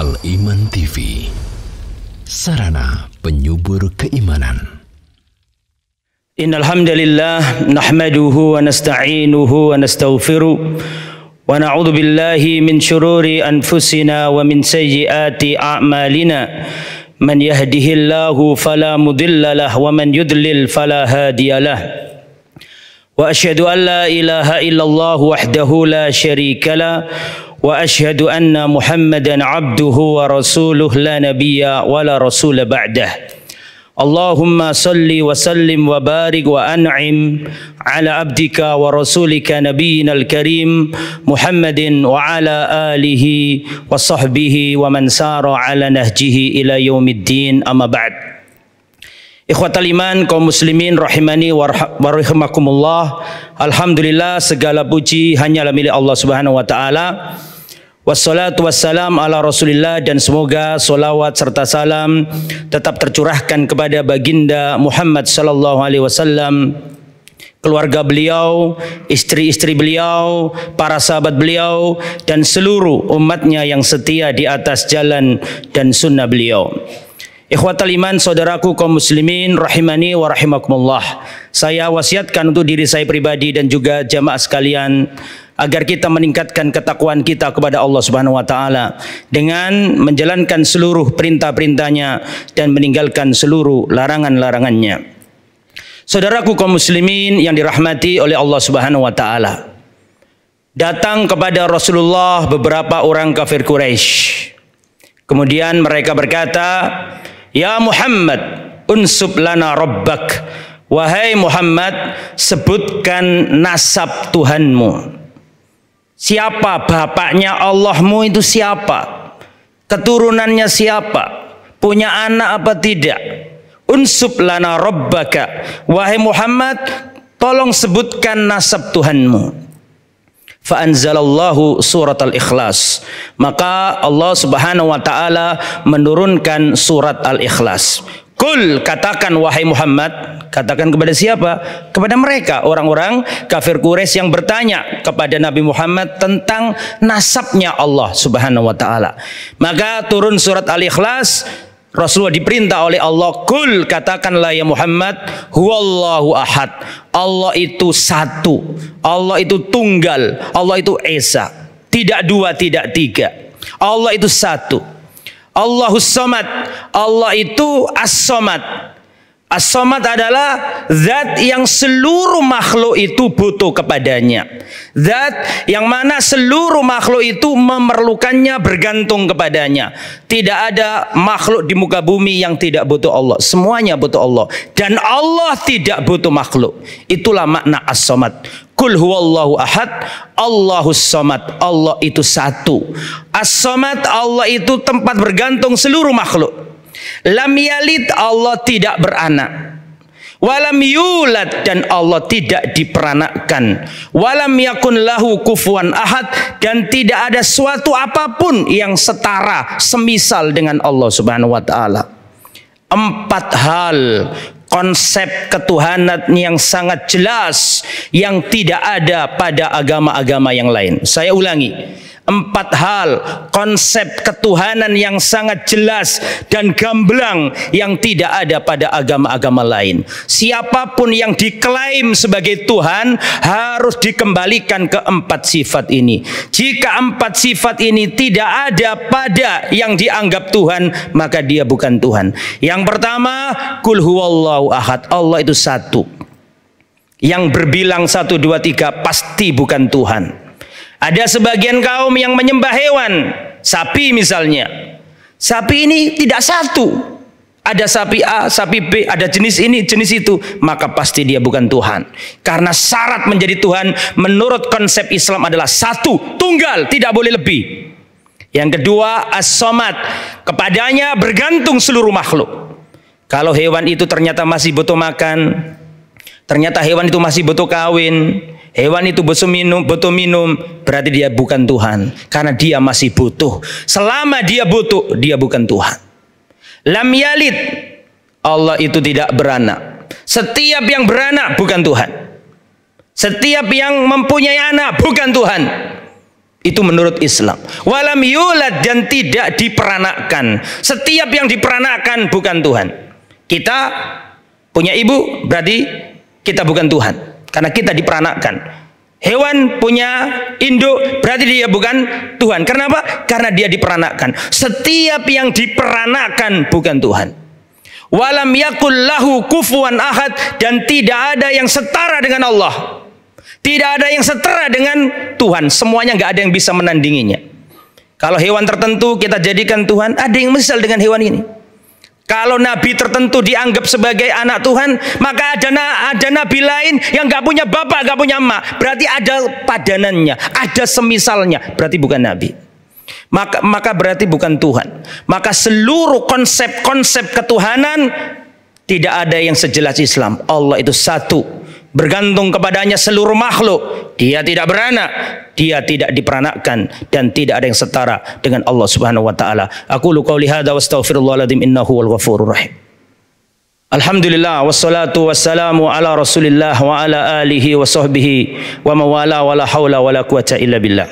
Al-Iman TV, sarana penyubur keimanan. Innal hamdalillah nahmaduhu wa nasta'inuhu wa nastaghfiruh wa na'udzu billahi min syururi anfusina wa min sayyiati a'malina. Man yahdihillahu fala mudhillalah wa man yudlil fala hadiyalah. Wa asyhadu an la ilaha illallah wahdahu la syarikalah wa asyhadu anna Muhammadan abduhu wa rasuluh la nabiyya wa la rasula ba'dah. Allahumma salli wa sallim wa barik wa an'im ala abdika wa rasulika nabiyyinal karim Muhammadin wa ala alihi wa sahbihi wa man sara ala nahjihi ila yaumiddin, amma ba'd. Ikhwatal iman, kaum muslimin rahimani wa rahimakumullah. Alhamdulillah, segala puji hanyalah milik Allah Subhanahu wa taala. Wassalatu wassalam ala Rasulillah, dan semoga solawat serta salam tetap tercurahkan kepada baginda Muhammad sallallahu alaihi wasallam, keluarga beliau, istri-istri beliau, para sahabat beliau, dan seluruh umatnya yang setia di atas jalan dan sunnah beliau. Ikhwatal iman, saudaraku kaum muslimin rahimani wa rahimakumullah. Saya wasiatkan untuk diri saya pribadi dan juga jamaah sekalian agar kita meningkatkan ketakwaan kita kepada Allah Subhanahu wa taala dengan menjalankan seluruh perintah-perintahnya dan meninggalkan seluruh larangan-larangannya. Saudaraku kaum muslimin yang dirahmati oleh Allah Subhanahu wa taala, datang kepada Rasulullah beberapa orang kafir Quraisy. Kemudian mereka berkata, "Ya Muhammad, unsub lana rabbak." Wahai Muhammad, sebutkan nasab Tuhanmu. Siapa bapaknya Allahmu itu siapa? Keturunannya siapa? Punya anak apa tidak? Unsub lana rabbaka. Wahai Muhammad, tolong sebutkan nasab Tuhanmu. Fa'anzalallahu surat Al-Ikhlas. Maka Allah Subhanahu wa ta'ala menurunkan surat Al-Ikhlas. Kul, katakan wahai Muhammad. Katakan kepada siapa? Kepada mereka, orang-orang kafir Quraisy yang bertanya kepada Nabi Muhammad tentang nasabnya Allah Subhanahu wa ta'ala. Maka turun surat Al-Ikhlas. Rasulullah diperintah oleh Allah, kul, katakanlah ya Muhammad, huwallahu ahad. Allah itu satu, Allah itu tunggal, Allah itu esa, tidak dua, tidak tiga. Allah itu satu. Allahus samad, Allah itu as-samad. As-samad adalah zat yang seluruh makhluk itu butuh kepadanya. Zat yang mana seluruh makhluk itu memerlukannya, bergantung kepadanya. Tidak ada makhluk di muka bumi yang tidak butuh Allah. Semuanya butuh Allah. Dan Allah tidak butuh makhluk. Itulah makna as-samad. Kul huwallahu ahad, Allahus samad. Allah itu satu. As-samad, Allah itu tempat bergantung seluruh makhluk. Lam yalid, Allah tidak beranak. Walam yulad, dan Allah tidak diperanakkan. Walam yakun lahu kufuwan ahad, dan tidak ada suatu apapun yang setara, semisal dengan Allah Subhanahu wa ta'ala. 4 hal konsep ketuhanan yang sangat jelas yang tidak ada pada agama-agama yang lain. Saya ulangi. 4 hal konsep ketuhanan yang sangat jelas dan gamblang yang tidak ada pada agama-agama lain. Siapapun yang diklaim sebagai Tuhan harus dikembalikan ke 4 sifat ini. Jika 4 sifat ini tidak ada pada yang dianggap Tuhan, maka dia bukan Tuhan. Yang pertama, kul huwallahu ahad. Allah itu satu. Yang berbilang 1, 2, 3 pasti bukan Tuhan. Ada sebagian kaum yang menyembah hewan, sapi misalnya. Sapi ini tidak satu. Ada sapi A, sapi B, ada jenis ini, jenis itu. Maka pasti dia bukan Tuhan. Karena syarat menjadi Tuhan menurut konsep Islam adalah satu, tunggal, tidak boleh lebih. Yang kedua, as-samad. Kepadanya bergantung seluruh makhluk. Kalau hewan itu ternyata masih butuh makan, ternyata hewan itu masih butuh kawin, hewan itu butuh minum, berarti dia bukan Tuhan. Karena dia masih butuh. Selama dia butuh, dia bukan Tuhan. Lam yalid, Allah itu tidak beranak. Setiap yang beranak bukan Tuhan. Setiap yang mempunyai anak bukan Tuhan. Itu menurut Islam. Walam yulad, dan tidak diperanakkan. Setiap yang diperanakkan bukan Tuhan. Kita punya ibu, berarti kita bukan Tuhan, karena kita diperanakkan. Hewan punya induk, berarti dia bukan Tuhan. Kenapa? Karena dia diperanakkan. Setiap yang diperanakkan bukan Tuhan. Walam yakul lahu kufuwan ahad, dan tidak ada yang setara dengan Allah. Tidak ada yang setara dengan Tuhan. Semuanya nggak ada yang bisa menandinginya. Kalau hewan tertentu kita jadikan Tuhan, ada yang misal dengan hewan ini. Kalau nabi tertentu dianggap sebagai anak Tuhan, maka ada nabi lain yang nggak punya bapak, nggak punya emak. Berarti ada padanannya, ada semisalnya. Berarti bukan nabi. Maka berarti bukan Tuhan. Maka seluruh konsep-konsep ketuhanan tidak ada yang sejelas Islam. Allah itu satu. Bergantung kepadanya seluruh makhluk. Dia tidak beranak, dia tidak diperanakkan, dan tidak ada yang setara dengan Allah Subhanahu wa taala. Aqulu qouli hadza wa astaghfirullahaladzim innahu wal ghafurur rahim. Alhamdulillah wassalatu wassalamu ala Rasulillah wa ala alihi wa sahbihi wa mawala wa la haula wa la quwata illa billah.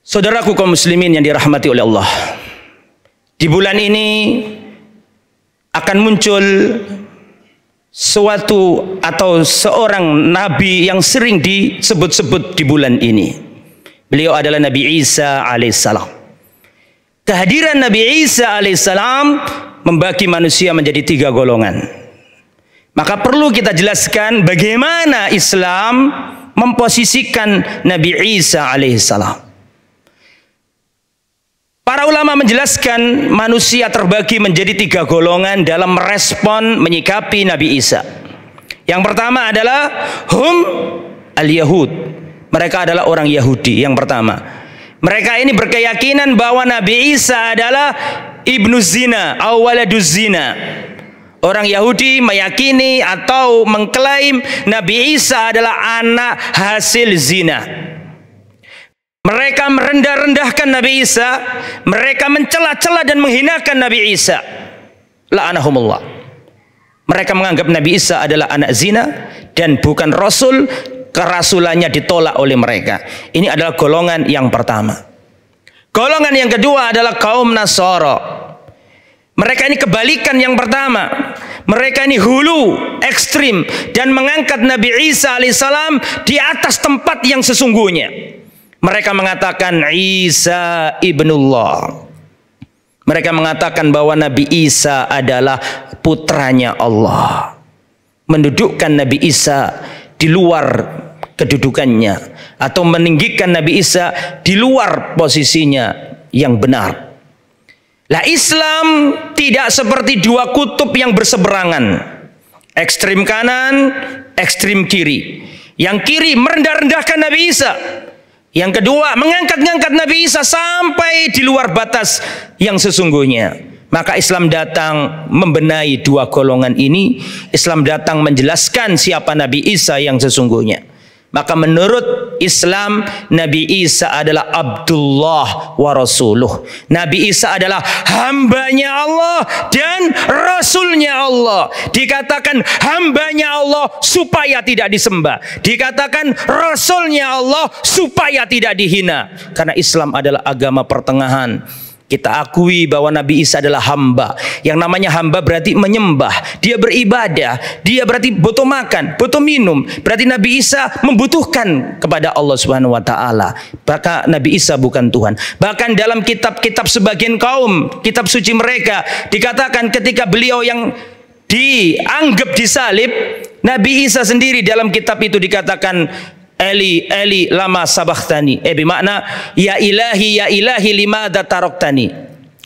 Saudaraku kaum muslimin yang dirahmati oleh Allah. Di bulan ini akan muncul suatu atau seorang nabi yang sering disebut-sebut di bulan ini. Beliau adalah Nabi Isa alaihissalam. Kehadiran Nabi Isa alaihissalam membagi manusia menjadi 3 golongan. Maka perlu kita jelaskan bagaimana Islam memposisikan Nabi Isa alaihissalam. Para ulama menjelaskan manusia terbagi menjadi 3 golongan dalam merespon menyikapi Nabi Isa. Yang pertama adalah hum al-Yahud. Mereka adalah orang Yahudi yang pertama. Mereka ini berkeyakinan bahwa Nabi Isa adalah ibnu zina, awaladuz zina. Orang Yahudi meyakini atau mengklaim Nabi Isa adalah anak hasil zina. Mereka merendah-rendahkan Nabi Isa, mereka mencela-cela dan menghinakan Nabi Isa. La'anahumullah. Mereka menganggap Nabi Isa adalah anak zina dan bukan rasul, kerasulannya ditolak oleh mereka. Ini adalah golongan yang pertama. Golongan yang kedua adalah kaum Nasara. Mereka ini kebalikan yang pertama. Mereka ini hulu, ekstrim, dan mengangkat Nabi Isa alaihissalam di atas tempat yang sesungguhnya. Mereka mengatakan Isa ibnullah. Mereka mengatakan bahwa Nabi Isa adalah putranya Allah. Mendudukkan Nabi Isa di luar kedudukannya, atau meninggikan Nabi Isa di luar posisinya yang benar. Lah, Islam tidak seperti 2 kutub yang berseberangan. Ekstrim kanan, ekstrim kiri. Yang kiri merendah-rendahkan Nabi Isa. Yang kedua, mengangkat-ngangkat Nabi Isa sampai di luar batas yang sesungguhnya. Maka Islam datang membenahi 2 golongan ini. Islam datang menjelaskan siapa Nabi Isa yang sesungguhnya. Maka menurut Islam, Nabi Isa adalah Abdullah wa Rasuluh. Nabi Isa adalah hambanya Allah dan Rasulnya Allah. Dikatakan hambanya Allah supaya tidak disembah. Dikatakan Rasulnya Allah supaya tidak dihina. Karena Islam adalah agama pertengahan. Kita akui bahwa Nabi Isa adalah hamba. Yang namanya hamba berarti menyembah. Dia beribadah. Dia berarti butuh makan, butuh minum. Berarti Nabi Isa membutuhkan kepada Allah Subhanahu wa taala. Maka Nabi Isa bukan Tuhan. Bahkan dalam kitab-kitab sebagian kaum, kitab suci mereka, dikatakan ketika beliau yang dianggap disalib, Nabi Isa sendiri dalam kitab itu dikatakan Eli, Eli, lama sabakhtani. Bermakna, ya ilahi limada taroktani.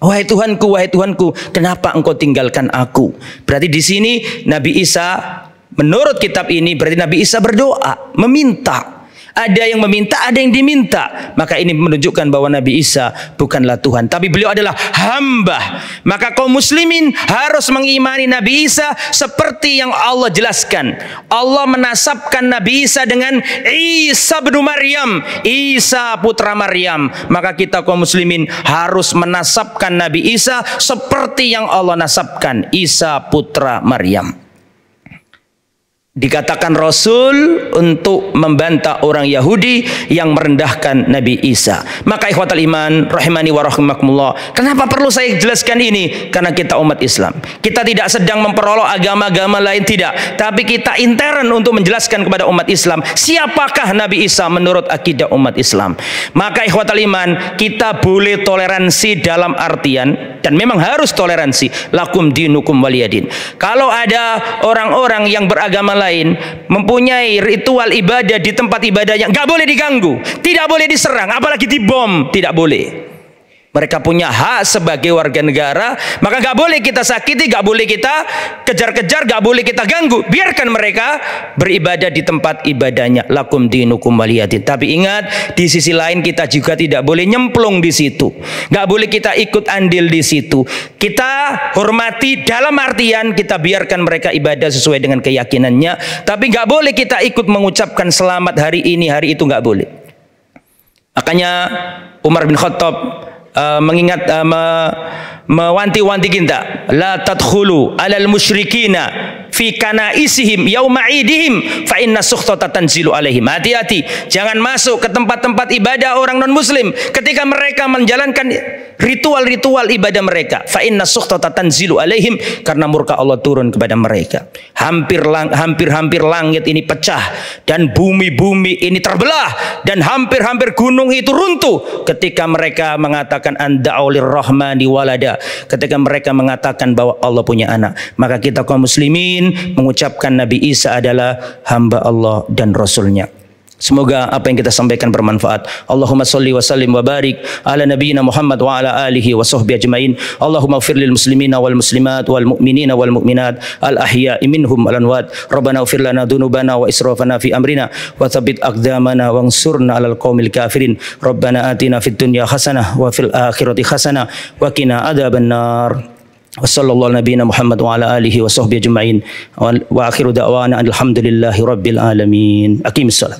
Wahai Tuhanku, kenapa engkau tinggalkan aku? Berarti di sini Nabi Isa, menurut kitab ini, berarti Nabi Isa berdoa, meminta. Ada yang meminta, ada yang diminta. Maka ini menunjukkan bahwa Nabi Isa bukanlah Tuhan, tapi beliau adalah hamba. Maka kaum muslimin harus mengimani Nabi Isa seperti yang Allah jelaskan. Allah menasabkan Nabi Isa dengan Isa bin Maryam, Isa putra Maryam. Maka kita kaum muslimin harus menasabkan Nabi Isa seperti yang Allah nasabkan, Isa putra Maryam. dikatakan Rasul untuk membantah orang Yahudi yang merendahkan Nabi Isa. Maka ikhwatal iman rahimani wa rahimakumullah, kenapa perlu saya jelaskan ini? Karena kita umat Islam, kita tidak sedang memperolok agama-agama lain, tidak, tapi kita intern untuk menjelaskan kepada umat Islam siapakah Nabi Isa menurut akidah umat Islam. Maka ikhwatal iman, kita boleh toleransi dalam artian, dan memang harus toleransi, lakum dinukum waliyadin. Kalau ada orang-orang yang beragama lain mempunyai ritual ibadah di tempat ibadahnya, nggak boleh diganggu, tidak boleh diserang, apalagi dibom, tidak boleh. Mereka punya hak sebagai warga negara, maka nggak boleh kita sakiti, nggak boleh kita kejar-kejar, nggak boleh kita ganggu. Biarkan mereka beribadah di tempat ibadahnya. Lakum dinukum waliyadin. Tapi ingat, di sisi lain kita juga tidak boleh nyemplung di situ. Nggak boleh kita ikut andil di situ. Kita hormati dalam artian kita biarkan mereka ibadah sesuai dengan keyakinannya. Tapi nggak boleh kita ikut mengucapkan selamat hari ini, hari itu, nggak boleh. Makanya Umar bin Khattab mewanti-wanti kita, la tadkhulu alal musyrikina fi kanaisihim yauma idihim fa inna sukhtata tanzilu alaihim. Hati-hati, jangan masuk ke tempat-tempat ibadah orang non muslim ketika mereka menjalankan ritual-ritual ibadah mereka. Fa inna sukhtata tanzilu alaihim, karena murka Allah turun kepada mereka. Hampir langit ini pecah dan bumi ini terbelah dan hampir gunung itu runtuh ketika mereka mengatakan anda'ulir rahmani walada, ketika mereka mengatakan bahwa Allah punya anak. Maka kita kaum muslimin mengucapkan Nabi Isa adalah hamba Allah dan Rasulnya. Semoga apa yang kita sampaikan bermanfaat. Allahumma salli wa sallim wa barik ala nabiyyina Muhammad wa ala alihi wa sahbihi ajmain. Allahumma ighfir lil muslimina wal muslimat wal mu'minina wal mu'minat al ahya'i minhum wal amwat. Rabbana ighfir lana dhunubana wa israfana fi amrina wa tsabbit aqdamana wansurna 'alal qaumil kafirin. Rabbana atina fid dunya hasanah wa fil akhirati hasanah wa qina adzabannar. Wassallallahu nabiyana Muhammad wa ala alihi wa sahbihi ajmain. Wa akhiru da'wana alhamdulillahi rabbil alamin. Aqimissalam.